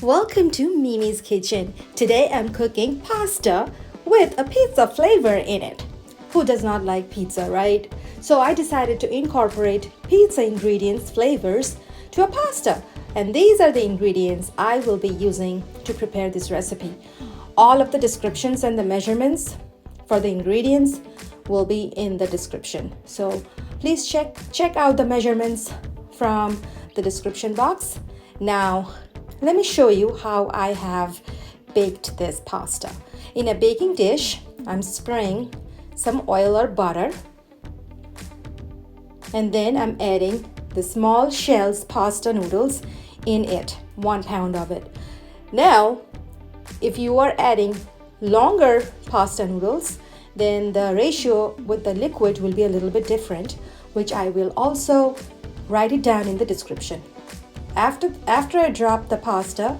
Welcome to Mimi's Kitchen. Today I'm cooking pasta with a pizza flavor in it. Who does not like pizza, right? So I decided to incorporate pizza ingredients, flavors to a pasta. And these are the ingredients I will be using to prepare this recipe. All of the descriptions and the measurements for the ingredients will be in the description. So please check out the measurements from the description box. Now, let me show you how I have baked this pasta. In a baking dish, I'm spraying some oil or butter, and then I'm adding the small shells pasta noodles in it, 1 pound of it. Now, if you are adding longer pasta noodles, then the ratio with the liquid will be a little bit different, which I will also write it down in the description. After I drop the pasta,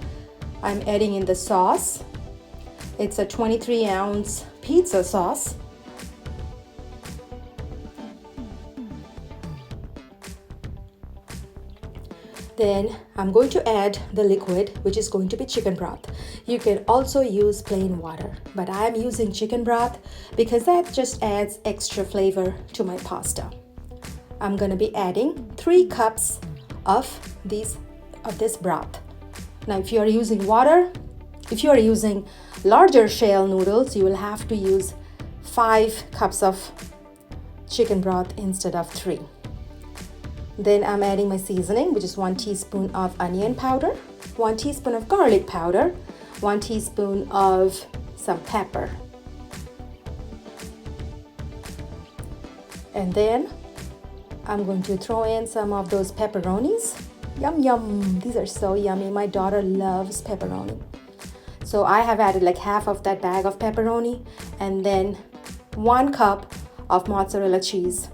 I'm adding in the sauce. It's a 23-ounce pizza sauce. Then I'm going to add the liquid, which is going to be chicken broth. You can also use plain water, but I'm using chicken broth because that just adds extra flavor to my pasta. I'm going to be adding 3 cups of this broth. Now, if you are using water, if you are using larger shell noodles, you will have to use 5 cups of chicken broth instead of 3. Then I'm adding my seasoning, which is 1 teaspoon of onion powder, 1 teaspoon of garlic powder, 1 teaspoon of some pepper. And then I'm going to throw in some of those pepperonis. Yum, yum. These are so yummy. My daughter loves pepperoni. So I have added like half of that bag of pepperoni and then 1 cup of mozzarella cheese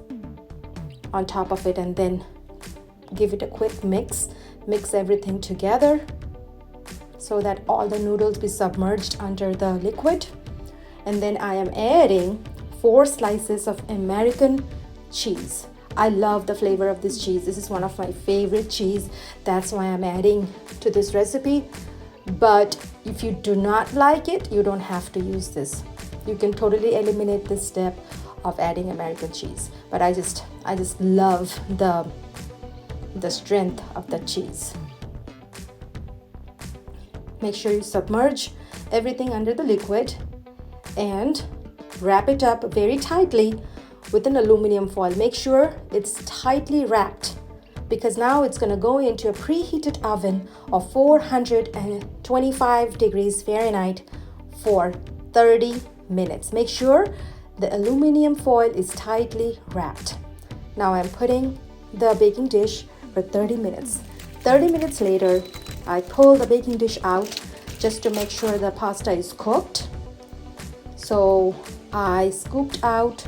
on top of it, and then give it a quick mix. Mix everything together so that all the noodles be submerged under the liquid. And then I am adding 4 slices of American cheese. I love the flavor of this cheese. This is one of my favorite cheese. That's why I'm adding to this recipe. But if you do not like it, you don't have to use this. You can totally eliminate this step of adding American cheese. But I just love the strength of the cheese. Make sure you submerge everything under the liquid and wrap it up very tightly with an aluminum foil. Make sure it's tightly wrapped because now it's going to go into a preheated oven of 425 degrees Fahrenheit for 30 minutes. Make sure the aluminum foil is tightly wrapped. Now I'm putting the baking dish for 30 minutes. 30 minutes later, I pull the baking dish out just to make sure the pasta is cooked. So I scooped out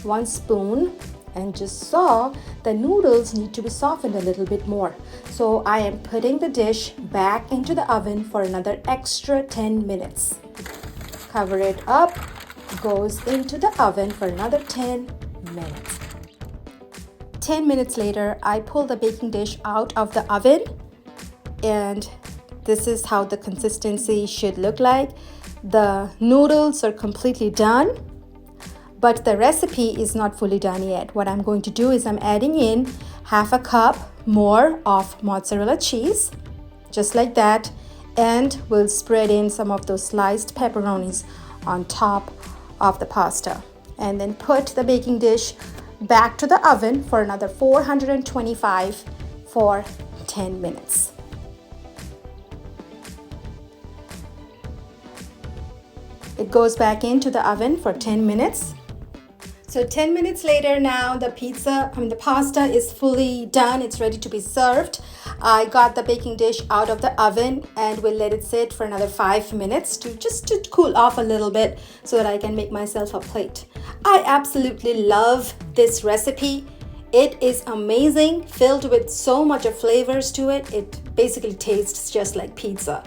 1 spoon and just saw the noodles need to be softened a little bit more. So I am putting the dish back into the oven for another extra 10 minutes. Cover it up, goes into the oven for another 10 minutes. 10 minutes later, I pull the baking dish out of the oven, and this is how the consistency should look like. The noodles are completely done, but the recipe is not fully done yet. What I'm going to do is I'm adding in half a cup more of mozzarella cheese, just like that, and we'll spread in some of those sliced pepperonis on top of the pasta, and then put the baking dish back to the oven for another 425 for 10 minutes. It goes back into the oven for 10 minutes. So 10 minutes later now the pasta is fully done. It's ready to be served. I got the baking dish out of the oven and will let it sit for another 5 minutes to cool off a little bit so that I can make myself a plate. I absolutely love this recipe. It is amazing, filled with so much of flavors to it. It basically tastes just like pizza.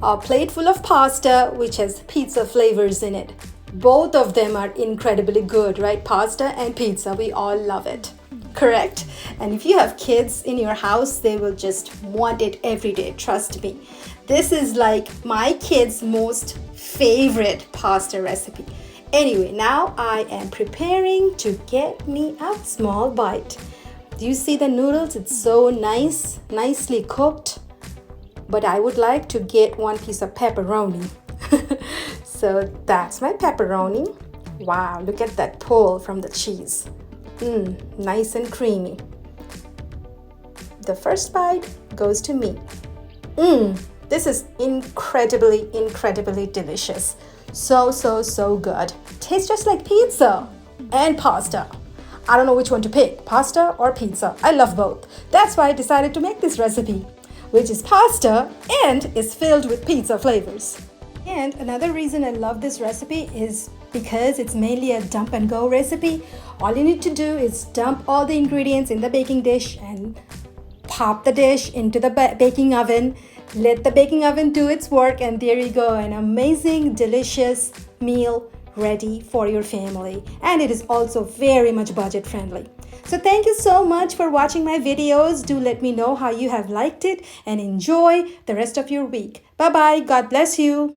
A plate full of pasta which has pizza flavors in it. Both of them are incredibly good, right? Pasta and pizza, we all love it. correct? And if you have kids in your house, they will just want it every day, trust me. This is like my kids' most favorite pasta recipe. Anyway, now I am preparing to get me a small bite. Do you see the noodles? It's so nice, nicely cooked. But I would like to get one piece of pepperoni. So that's my pepperoni. Wow, look at that pull from the cheese. Nice and creamy. The first bite goes to me. This is incredibly delicious. So good. Tastes just like pizza and pasta. I don't know which one to pick, pasta or pizza. I love both. That's why I decided to make this recipe, which is pasta and is filled with pizza flavors. And another reason I love this recipe is because it's mainly a dump and go recipe. All you need to do is dump all the ingredients in the baking dish and pop the dish into the baking oven. Let the baking oven do its work, and there you go, an amazing, delicious meal ready for your family. And it is also very much budget friendly. So thank you so much for watching my videos. Do let me know how you have liked it and enjoy the rest of your week. Bye bye. God bless you.